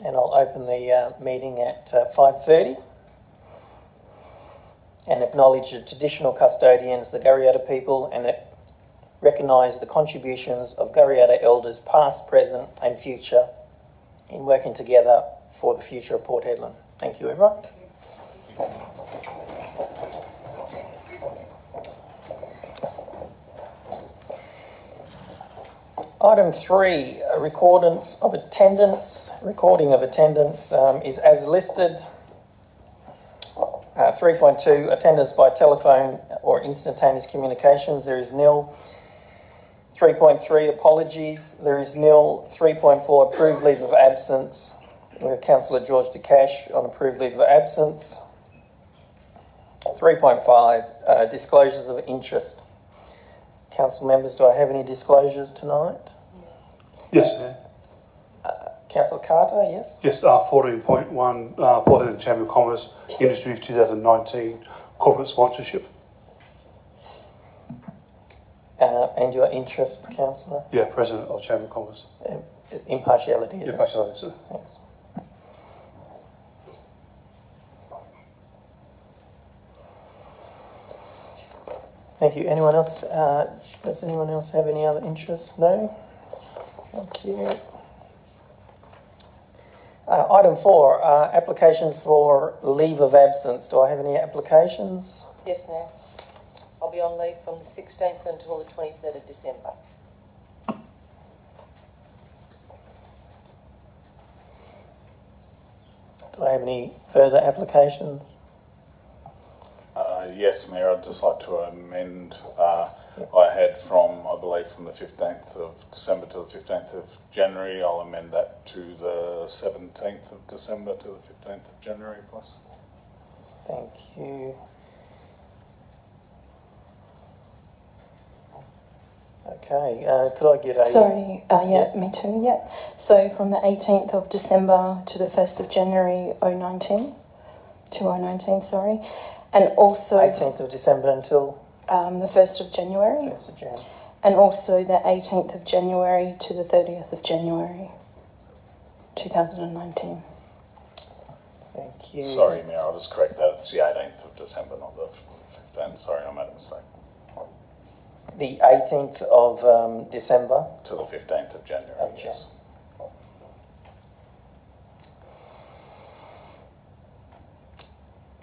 And I'll open the meeting at 5:30 and acknowledge the traditional custodians, the Garriata people, and recognise the contributions of Garriata elders past, present and future in working together for the future of Port Hedland. Thank you, everyone. Item 3, recording of attendance is as listed. 3.2, attendance by telephone or instantaneous communications, there is nil. 3.3, apologies, there is nil. 3.4, approved leave of absence. We have Councillor George De Cash on approved leave of absence. 3.5, disclosures of interest. Council members, do I have any disclosures tonight? Yes, Mayor. Councillor Carter, yes? Yes, 14.1, Port Hedland Chamber of Commerce Industries 2019 corporate sponsorship. And your interest, Councillor? Yeah, President of Chamber of Commerce. Impartiality, is it? Impartiality, sir. Thanks. Thank you. Anyone else? Does anyone else have any other interests? No? Thank you. Item 4, applications for leave of absence. Do I have any applications? Yes, Mayor. I'll be on leave from the 16th until the 23rd of December. Do I have any further applications? Yes, Mayor, I'd just like to amend. I had from the 15th of December to the 15th of January. I'll amend that to the 17th of December to the 15th of January, please. Thank you. Okay, could I get a... Sorry, me too, yeah. So from the 18th of December to the 1st of January 2019, sorry. And also... 18th of December until... the 1st of January. 1st of January. And also the 18th of January to the 30th of January 2019. Thank you. Sorry, Mayor, I'll just correct that. It's the 18th of December, not the 15th. Sorry, I made a mistake. The 18th of December? To the 15th of January, Okay. yes.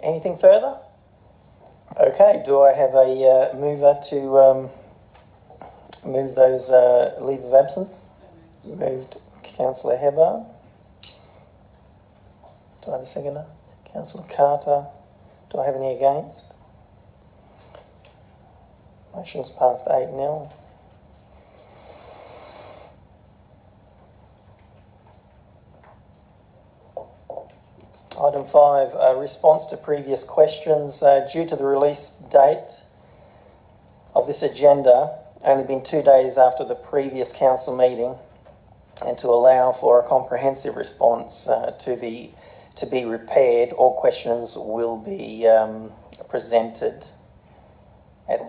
Anything further? Okay, do I have a mover to move those leave of absence? Moved Councillor Hebbard. Do I have a seconder? Councillor Carter. Do I have any against? Motion's passed 8-0. Item 5, response to previous questions. Due to the release date of this agenda only been 2 days after the previous council meeting, and to allow for a comprehensive response to be repaired, all questions will be presented at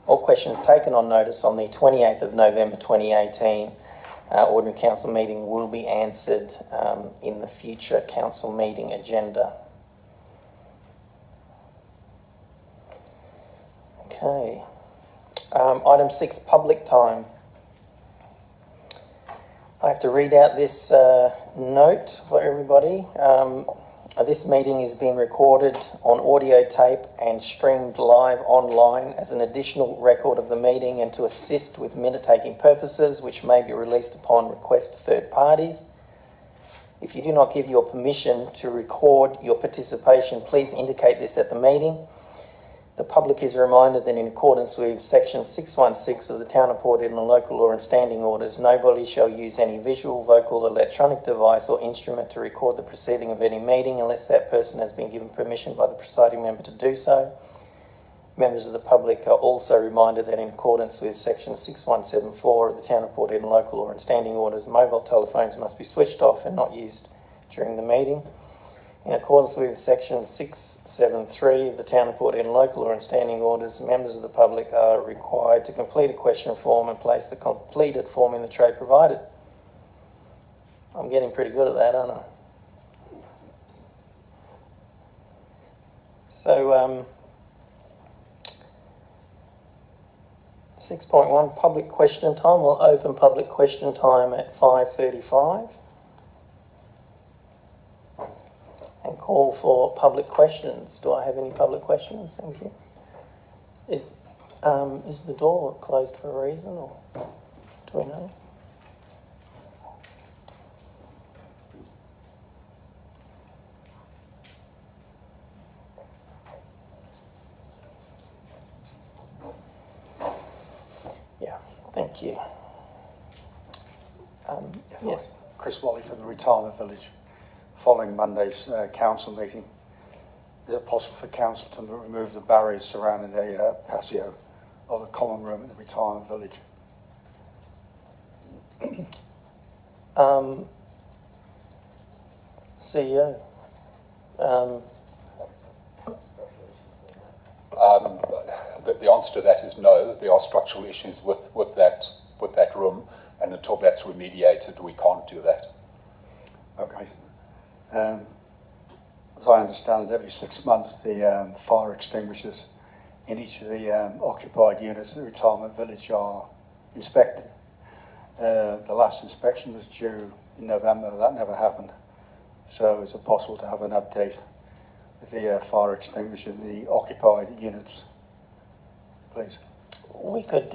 all questions taken on notice on the 28th of November 2018 ordinary council meeting will be answered in the future council meeting agenda. Okay. Item 6, public time. I have to read out this note for everybody. This meeting is being recorded on audio tape and streamed live online as an additional record of the meeting and to assist with minute-taking purposes, which may be released upon request to third parties. If you do not give your permission to record your participation, please indicate this at the meeting. The public is reminded that in accordance with Section 616 of the Town of Port Hedland Local Law and Standing Orders, nobody shall use any visual, vocal, electronic device or instrument to record the proceeding of any meeting unless that person has been given permission by the presiding member to do so. Members of the public are also reminded that in accordance with Section 6174 of the Town of Port Hedland Local Law and Standing Orders, mobile telephones must be switched off and not used during the meeting. In accordance with Section 673 of the Town of Port Hedland Local Law and Standing Orders, members of the public are required to complete a question form and place the completed form in the tray provided. I'm getting pretty good at that, aren't I? So, 6.1, public question time. We'll open public question time at 5:35 and call for public questions. Do I have any public questions? Thank you. Is the door closed for a reason, or do we know? Yeah, thank you. Yes. Chris Wally from the Retirement Village. Following Monday's council meeting, is it possible for council to remove the barriers surrounding the patio of the common room in the Retirement Village? CEO. The answer to that is no. There are structural issues with that room, and until that's remediated, we can't do that. Okay. As I understand it, every 6 months the fire extinguishers in each of the occupied units in the Retirement Village are inspected. The last inspection was due in November. That never happened. So is it possible to have an update with the fire extinguisher in the occupied units, please? We can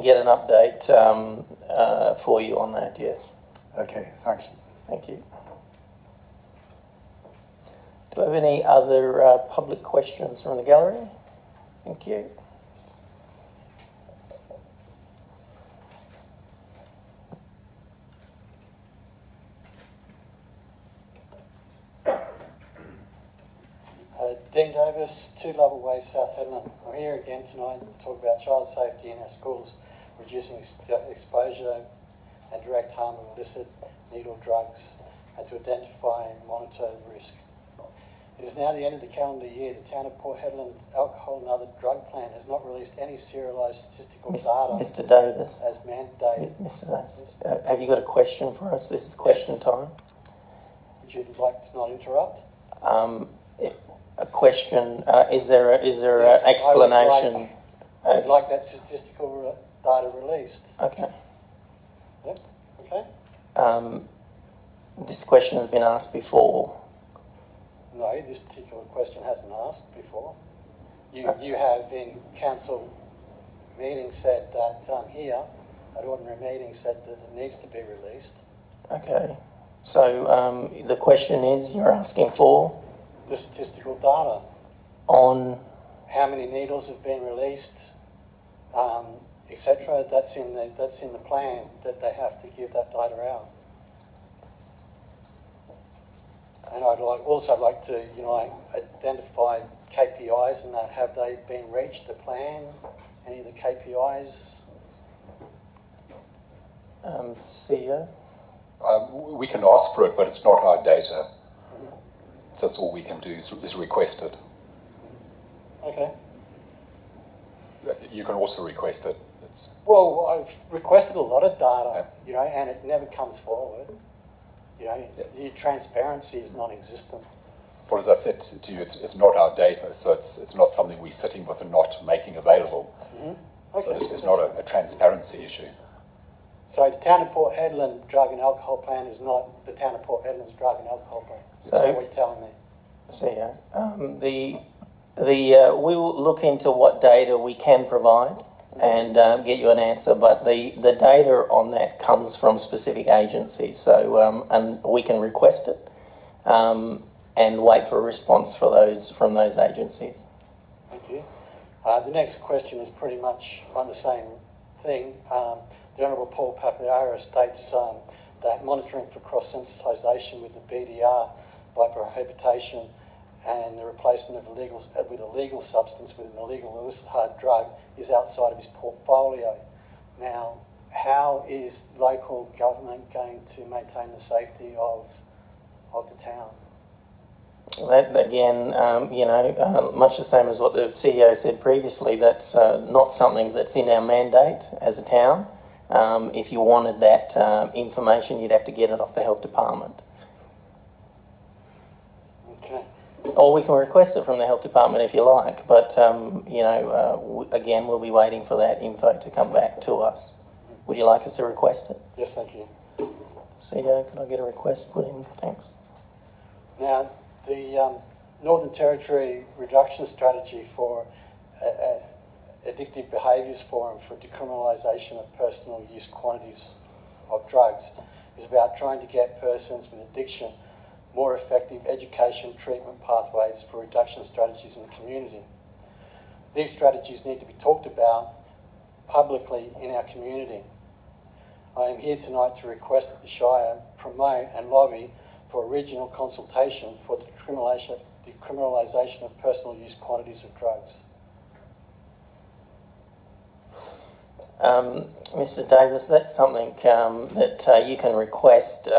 get an update for you on that, yes. Okay, thanks. Thank you. Do we have any other public questions from the gallery? Thank you. Dean Davis, 2 Lovell Way, South Hedland. I'm here again tonight to talk about child safety in our schools, reducing exposure and direct harm of illicit needle drugs, and to identify and monitor the risk. It is now the end of the calendar year. The town of Port Hedland's alcohol and other drug plan has not released any serialised statistical data Mr. Davis. as mandated. Mr. Davis, have you got a question for us? This is question time. Would you like to not interrupt? A question. Is there an Yes, explanation? I would like that statistical data released. Okay. Yep. Okay. This question has been asked before. No, this particular question hasn't asked before. You have in council meetings said that here, at ordinary meetings, said that it needs to be released. Okay. So the question is, you're asking for The statistical data, on how many needles have been released, etc. That's in the plan that they have to give that data out. And I'd also like to, identify KPIs and that. Have they been reached, the plan? Any of the KPIs? CEO. We can ask for it, but it's not our data. So that's all we can do is request it. Okay. You can also request it. Well, I've requested a lot of data, and it never comes forward. Your transparency is non-existent. Well, as I said to you, it's not our data, so it's not something we're sitting with and not making available. Mm-hmm. Okay. So it's not a transparency issue. So the town of Port Hedland drug and alcohol plan is not the town of Port Hedland's drug and alcohol plan. That's So- what you're telling me. CEO. We will look into what data we can provide and get you an answer, but the data on that comes from specific agencies, so and we can request it and wait for a response from those agencies. Thank you. The next question is pretty much on the same thing. The Honourable Paul Papiara states that monitoring for cross-sensitisation with the BDR by prohibition and the replacement of with a legal substance with an illegal illicit hard drug is outside of his portfolio. Now, how is local government going to maintain the safety of the town? That again, much the same as what the CEO said previously. That's not something that's in our mandate as a town. If you wanted that information, you'd have to get it off the health department. Okay. Or we can request it from the health department if you like, but again, we'll be waiting for that info to come back to us. Would you like us to request it? Yes, thank you. CEO, could I get a request put in? Thanks. Now, the Northern Territory reduction strategy for Addictive Behaviours Forum for decriminalisation of personal use quantities of drugs is about trying to get persons with addiction more effective education treatment pathways for reduction strategies in the community. These strategies need to be talked about publicly in our community. I am here tonight to request that the Shire promote and lobby for a regional consultation for the decriminalisation of personal use quantities of drugs. Mr. Davis, that's something that you can request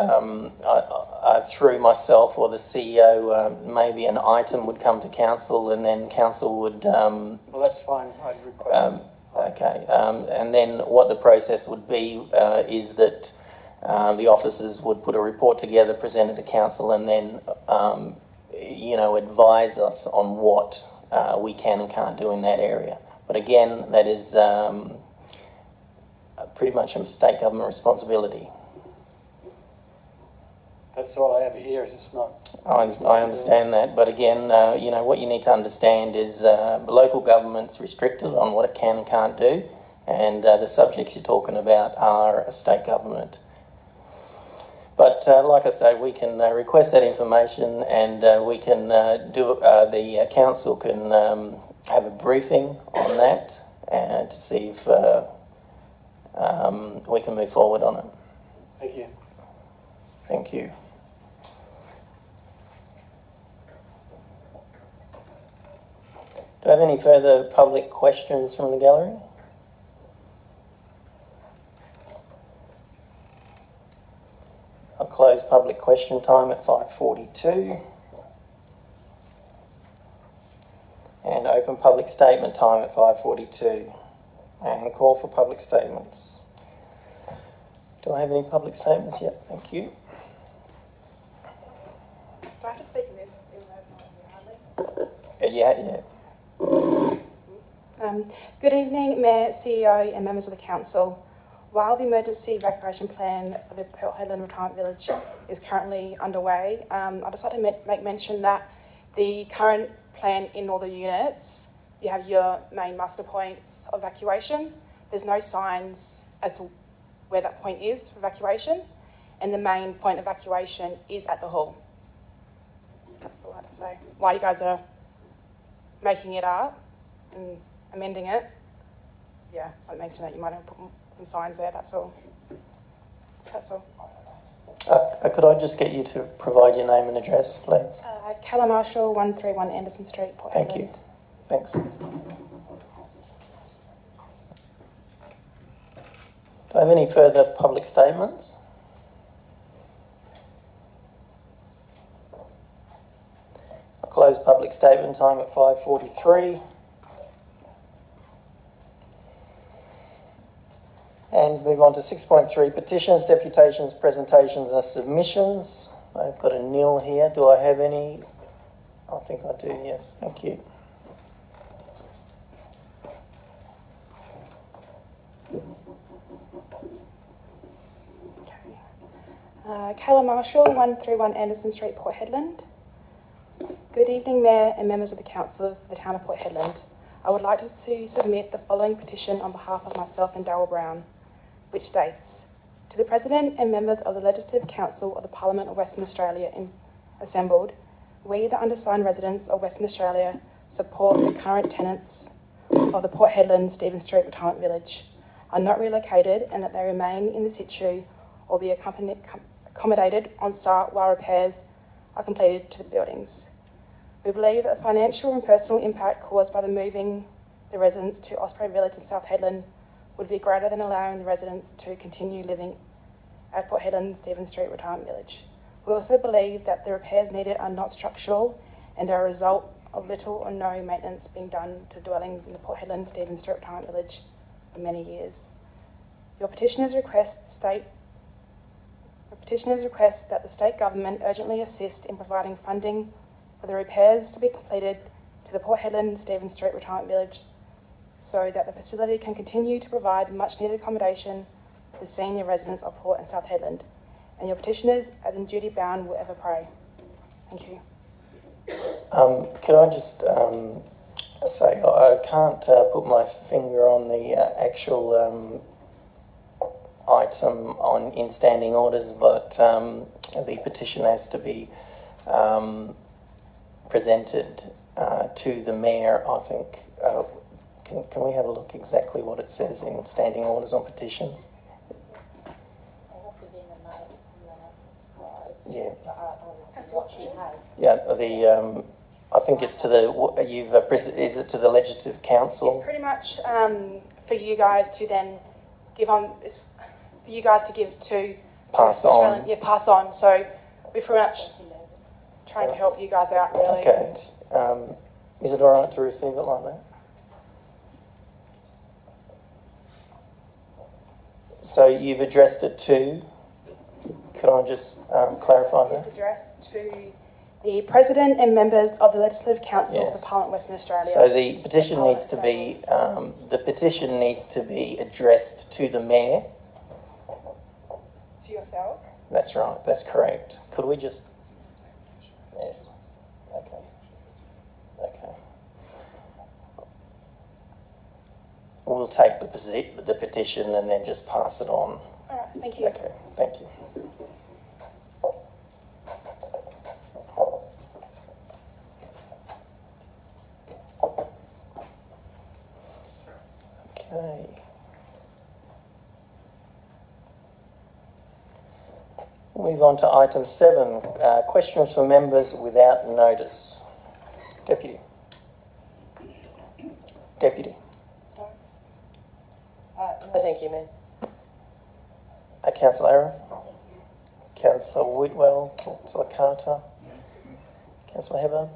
through myself or the CEO. Maybe an item would come to council, and then council would. Well, that's fine. I'd request it. Okay, and then what the process would be is that the officers would put a report together, present it to council, and then advise us on what we can and can't do in that area. But again, that is pretty much a state government responsibility. That's all I have here. Is it's not. I understand that, but again, what you need to understand is local government's restricted on what it can and can't do, and the subjects you're talking about are a state government. But like I say, we can request that information, and we can the council can have a briefing on that to see if we can move forward on it. Thank you. Thank you. Do I have any further public questions from the gallery? I'll close public question time at 5:42 and open public statement time at 5:42 and call for public statements. Do I have any public statements yet? Thank you. Do I have to speak in this? Yeah. Good evening, Mayor, CEO and members of the Council. While the emergency evacuation plan for the Port Hedland Retirement Village is currently underway, I'd just like to make mention that the current plan in all the units, you have your main muster points of evacuation. There's no signs as to where that point is for evacuation, and the main point of evacuation is at the hall. That's all I have to say. While you guys are making it up and amending it, I'd mention that you might have put some signs there, that's all. Could I just get you to provide your name and address, please? Callum Marshall, 131 Anderson Street, Port Thank Hedland. you. Thanks. Do I have any further public statements? I'll close public statement time at 5:43. And move on to 6.3, petitions, deputations, presentations and submissions. I've got a nil here. Do I have any? I think I do, yes. Thank you. Kayla Marshall, 131 Anderson Street, Port Hedland. Good evening, Mayor and members of the Council of the Town of Port Hedland. I would like to submit the following petition on behalf of myself and Darryl Brown, which states, to the President and members of the Legislative Council of the Parliament of Western Australia assembled, we, the undersigned residents of Western Australia, support the current tenants of the Port Hedland Stephen Street Retirement Village are not relocated and that they remain in the situ or be accommodated on site while repairs are completed to the buildings. We believe that the financial and personal impact caused by the moving the residents to Osprey Village in South Hedland would be greater than allowing the residents to continue living at Port Hedland Stephen Street Retirement Village. We also believe that the repairs needed are not structural and are a result of little or no maintenance being done to dwellings in the Port Hedland Stephen Street Retirement Village for many years. Your petitioners request that the state government urgently assist in providing funding for the repairs to be completed to the Port Hedland Stephen Street Retirement Village so that the facility can continue to provide much needed accommodation for senior residents of Port and South Hedland. And your petitioners, as in duty bound, will ever pray. Thank you. Can I just say I can't put my finger on the actual item in standing orders, but the petition has to be presented to the mayor, I think. Can we have a look exactly what it says in standing orders on petitions? Yeah. What she has. Yeah, I think it's to the, is it to the Legislative Council? It's pretty much for you guys to then give on, it's for you guys to give to Pass on. Yeah, pass on. So we're pretty much trying to help you guys out, really. Okay. Is it all right to receive it like that? So you've addressed it to, could I just clarify that? It's addressed to the President and members of the Legislative Council of the Parliament Western Australia. So the petition needs to be addressed to the mayor. To yourself? That's right. That's correct. Could we just? Yes. Okay. Okay. We'll take the petition and then just pass it on. All right. Thank you. Okay. Thank you. Okay. Move on to item 7, questions from members without notice. Deputy. No, thank you, Mayor. Councillor Aaron. Councillor Whitwell. Councillor Carter. Councillor Hebburn.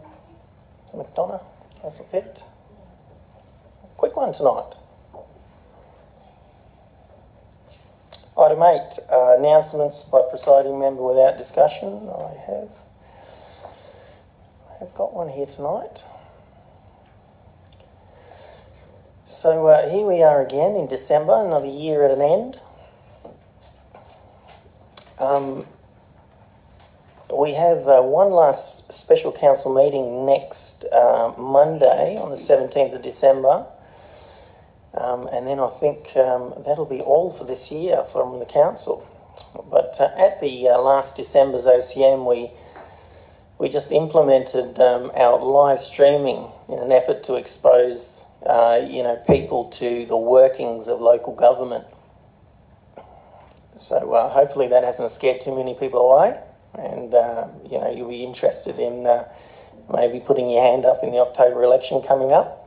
Councillor McDonough. Councillor Pitt. Quick one tonight. Item 8, announcements by presiding member without discussion. I have got one here tonight. So here we are again in December, another year at an end. We have one last special council meeting next Monday on the 17th of December. And then I think that'll be all for this year from the council. But at the last December's OCM, we just implemented our live streaming in an effort to expose people to the workings of local government. So hopefully that hasn't scared too many people away, and you'll be interested in maybe putting your hand up in the October election coming up.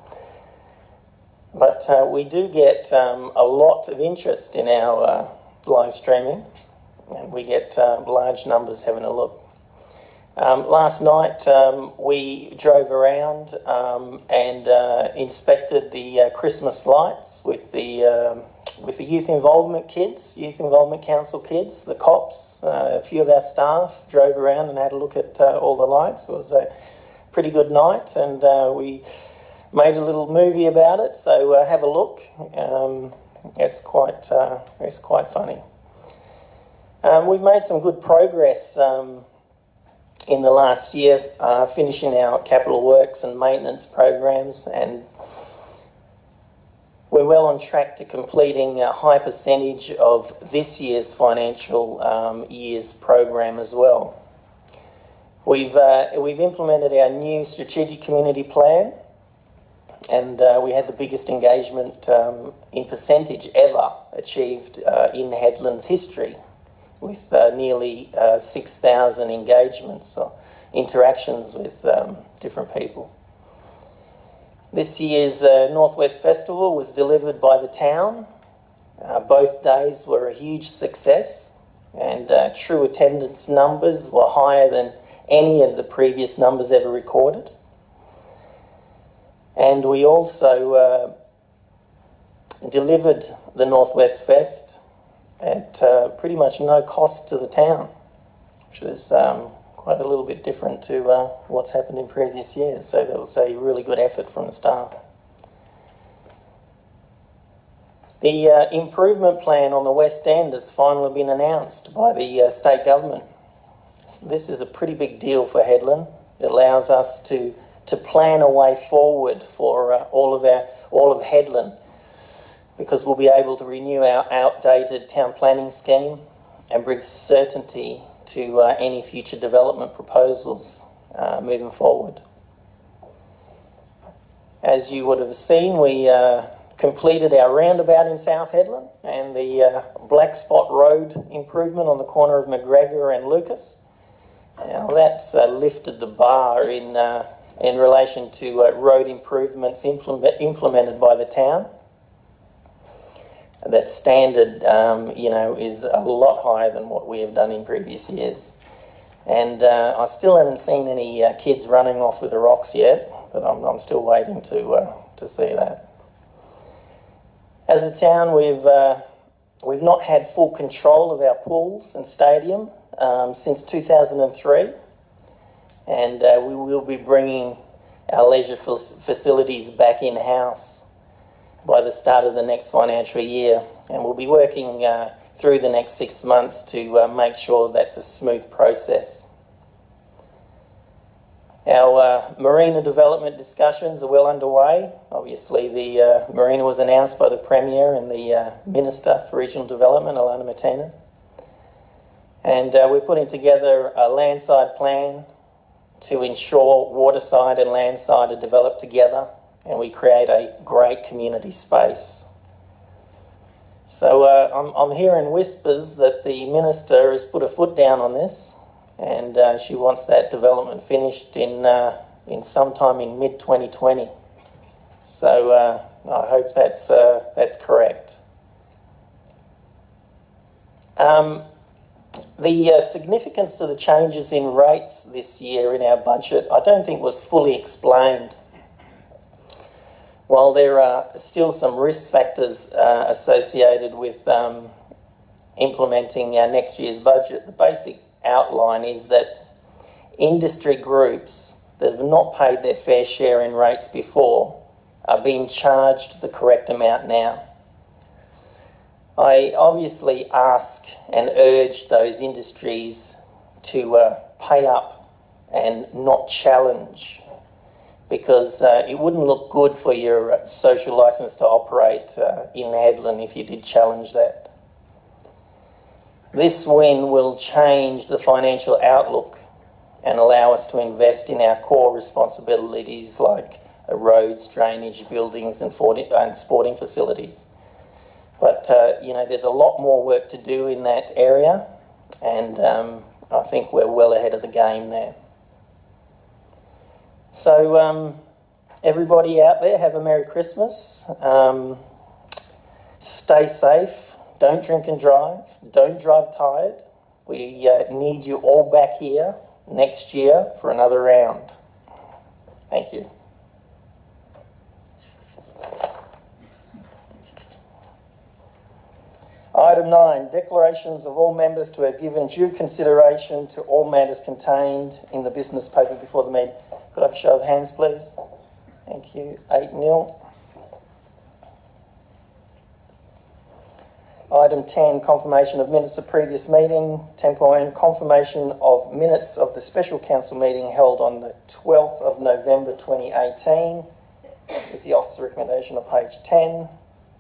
But we do get a lot of interest in our live streaming, and we get large numbers having a look. Last night we drove around and inspected the Christmas lights with the Youth Involvement Council kids, the cops, a few of our staff drove around and had a look at all the lights. It was a pretty good night, and we made a little movie about it, so have a look. It's quite funny. We've made some good progress in the last year, finishing our capital works and maintenance programs, and we're well on track to completing a high percentage of this year's financial year's program as well. We've implemented our new strategic community plan, and we had the biggest engagement in percentage ever achieved in Hedland's history, with nearly 6,000 engagements or interactions with different people. This year's Northwest Festival was delivered by the town. Both days were a huge success, and true attendance numbers were higher than any of the previous numbers ever recorded. And we also delivered the Northwest Fest at pretty much no cost to the town, which is quite a little bit different to what's happened in previous years. So that was a really good effort from the staff. The improvement plan on the West End has finally been announced by the state government. This is a pretty big deal for Headland. It allows us to plan a way forward for all of Headland, because we'll be able to renew our outdated town planning scheme and bring certainty to any future development proposals moving forward. As you would have seen, we completed our roundabout in South Headland and the Black Spot Road improvement on the corner of McGregor and Lucas. Now that's lifted the bar in relation to road improvements implemented by the town. That standard, is a lot higher than what we have done in previous years. And I still haven't seen any kids running off with the rocks yet, but I'm still waiting to see that. As a town, we've not had full control of our pools and stadium since 2003, and we will be bringing our leisure facilities back in-house by the start of the next financial year, and we'll be working through the next 6 months to make sure that's a smooth process. Our marina development discussions are well underway. Obviously, the marina was announced by the Premier and the Minister for Regional Development, Alana Martina. And we're putting together a landside plan to ensure waterside and landside are developed together, and we create a great community space. So I'm hearing whispers that the Minister has put a foot down on this, and she wants that development finished in sometime in mid-2020. So I hope that's correct. The significance to the changes in rates this year in our budget, I don't think was fully explained. While there are still some risk factors associated with implementing our next year's budget, the basic outline is that industry groups that have not paid their fair share in rates before are being charged the correct amount now. I obviously ask and urge those industries to pay up and not challenge, because it wouldn't look good for your social licence to operate in Headland if you did challenge that. This win will change the financial outlook and allow us to invest in our core responsibilities like roads, drainage, buildings and sporting facilities. But, there's a lot more work to do in that area, and I think we're well ahead of the game there. So, everybody out there, have a Merry Christmas. Stay safe. Don't drink and drive. Don't drive tired. We need you all back here next year for another round. Thank you. Item 9, declarations of all members to have given due consideration to all matters contained in the business paper before the meeting. Could I have a show of hands, please? Thank you. 8-0. Item 10, confirmation of minutes of previous meeting. 10.1, confirmation of minutes of the special council meeting held on the 12th of November 2018 with the officer's recommendation on page 10.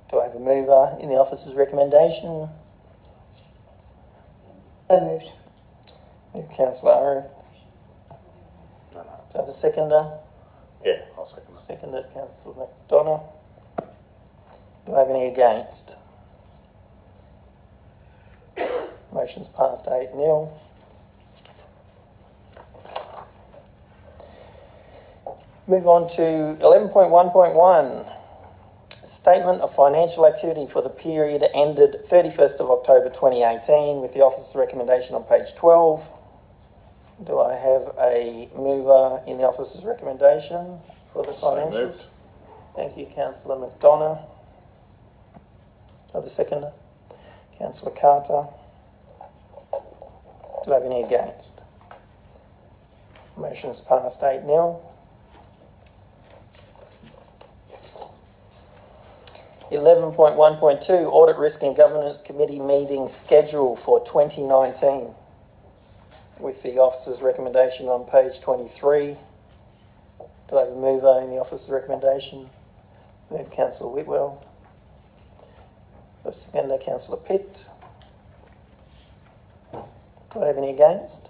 Do I have a mover in the officer's recommendation? So moved. Move Councillor Arif. Do I have a seconder? Yeah, I'll second that. Seconded, Councillor McDonough. Do I have any against? Motion's passed 8-0. Move on to 11.1.1. Statement of financial activity for the period ended 31st of October 2018 with the officer's recommendation on page 12. Do I have a mover in the officer's recommendation for the financials? So moved. Thank you, Councillor McDonough. Do I have a seconder? Councillor Carter. Do I have any against? Motion's passed 8-0. 11.1.2 Audit Risk and Governance Committee meeting schedule for 2019 with the officer's recommendation on page 23. Do I have a mover in the officer's recommendation? Move Councillor Whitwell. A seconder, Councillor Pitt. Do I have any against?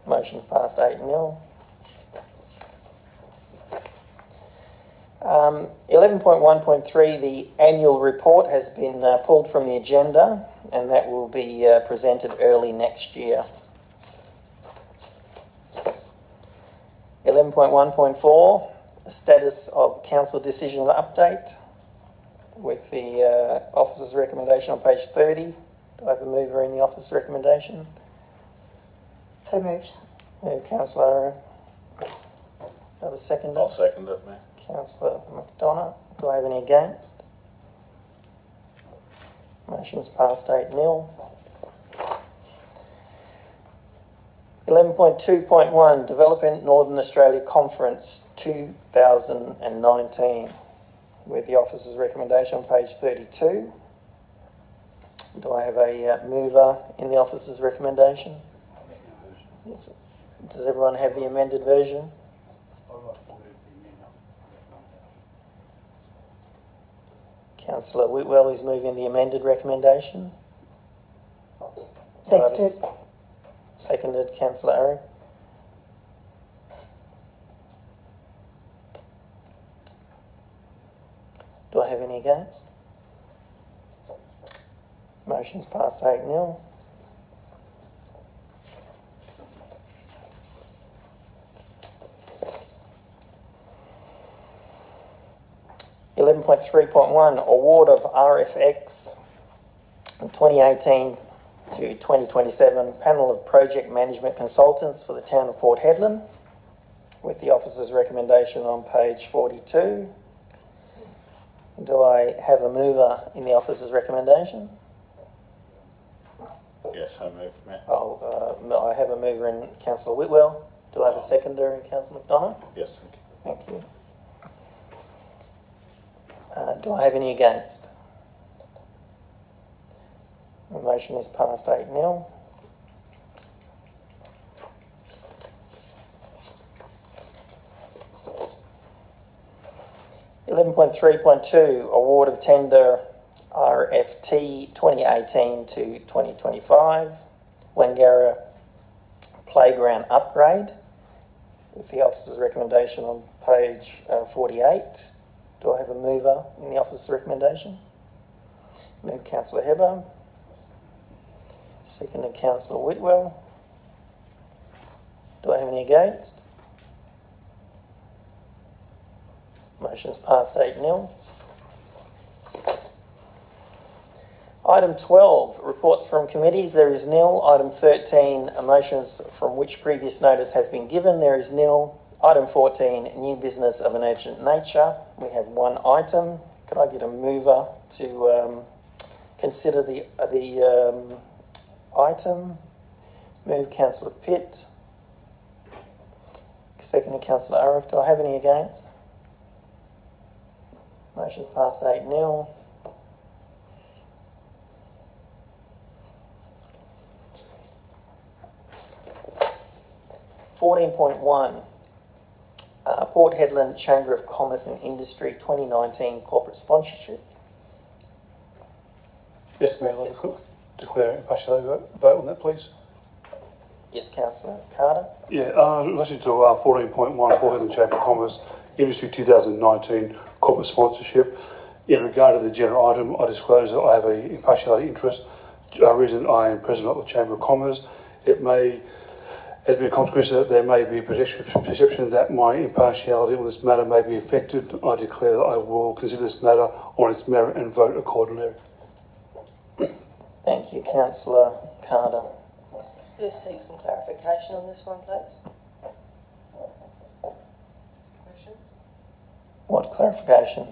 Motion passed 8-0. 11.1.3, the annual report has been pulled from the agenda, and that will be presented early next year. 11.1.4, status of council decision update with the officer's recommendation on page 30. Do I have a mover in the officer's recommendation? So moved. Move Councillor. Do I have a seconder? I'll second it, Mayor. Councillor McDonough. Do I have any against? Motion's passed 8-0. 11.2.1 Development Northern Australia Conference 2019 with the officer's recommendation on page 32. Do I have a mover in the officer's recommendation? Does everyone have the amended version? Councillor Whitwell is moving the amended recommendation. Seconded. Seconded, Councillor Arrow. Do I have any against? Motion's passed 8-0. .3.1 Award of RFX 2018 to 2027 Panel of Project Management Consultants for the Town of Port Hedland with the officer's recommendation on page 42. Do I have a mover in the officer's recommendation? Yes, I move, Mayor. I have a mover in Councillor Whitwell. Do I have a seconder in Councillor McDonough? Yes, thank you. Thank you. Do I have any against? The motion is passed 8-0. .3.2 Award of Tender RFT 2018 to 2025 Wangara Playground Upgrade with the officer's recommendation on page 48. Do I have a mover in the officer's recommendation? Move Councillor Hebber. Seconded Councillor Whitwell. Do I have any against? Motion's passed 8-0. Item 12, reports from committees. There is nil. Item 13, motions from which previous notice has been given. There is nil. Item 14, new business of an urgent nature. We have one item. Could I get a mover to consider the item? Move Councillor Pitt. Second Councillor Arif. Do I have any against? Motion passed 8-0. .1 Port Hedland Chamber of Commerce and Industry 2019 Corporate Sponsorship. Yes, Mayor, I'd like to declare impartiality vote on that, please. Yes, Councillor Carter. Yeah, in relation to 14.1 Port Hedland Chamber of Commerce Industry 2019 Corporate Sponsorship, in regard to the general item, I disclose that I have an impartiality interest. Reason I am President of the Chamber of Commerce. It may, as a consequence that there may be a perception that my impartiality on this matter may be affected. I declare that I will consider this matter on its merit and vote accordingly. Thank you, Councillor Carter. Just seek some clarification on this one, please. Questions? What clarification?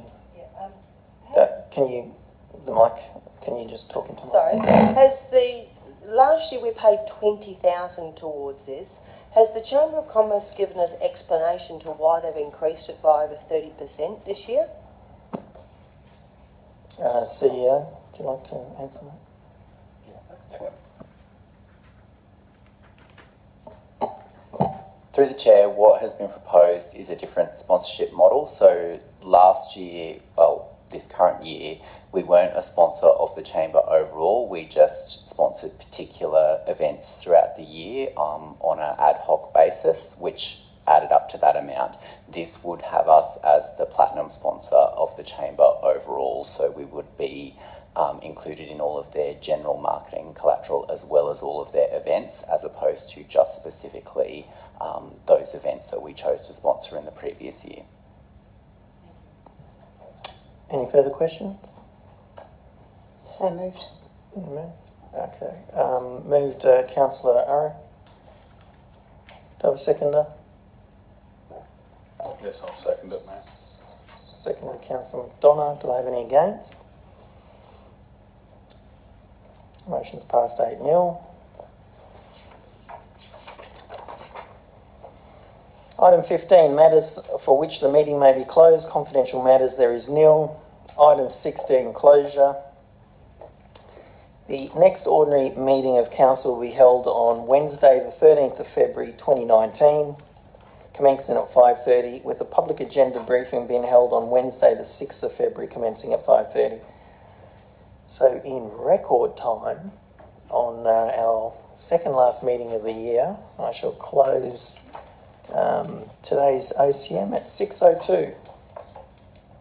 Yeah, Can you the mic. Can you just talk into the Sorry, mic? last year we paid 20,000 towards this. Has the Chamber of Commerce given us explanation to why they've increased it by over 30% this year? CEO, would you like to answer that? Through the chair, what has been proposed is a different sponsorship model. So last year, well, this current year, we weren't a sponsor of the Chamber overall. We just sponsored particular events throughout the year on an ad hoc basis, which added up to that amount. This would have us as the platinum sponsor of the Chamber overall, so we would be included in all of their general marketing collateral as well as all of their events, as opposed to just specifically those events that we chose to sponsor in the previous year. Any further questions? So moved. No? Okay. Moved Councillor Arrow. Do I have a seconder? Yes, I'll second it, Mayor. Seconded Councillor McDonough. Do I have any against? Motion's passed 8-0. Item 15, matters for which the meeting may be closed. Confidential matters, there is nil. Item 16, closure. The next ordinary meeting of council will be held on Wednesday the 13th of February 2019, commencing at 5:30, with a public agenda briefing being held on Wednesday the 6th of February, commencing at 5:30. So in record time, on our second last meeting of the year, I shall close today's OCM at 6:02.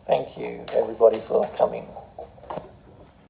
Thank you, everybody, for coming.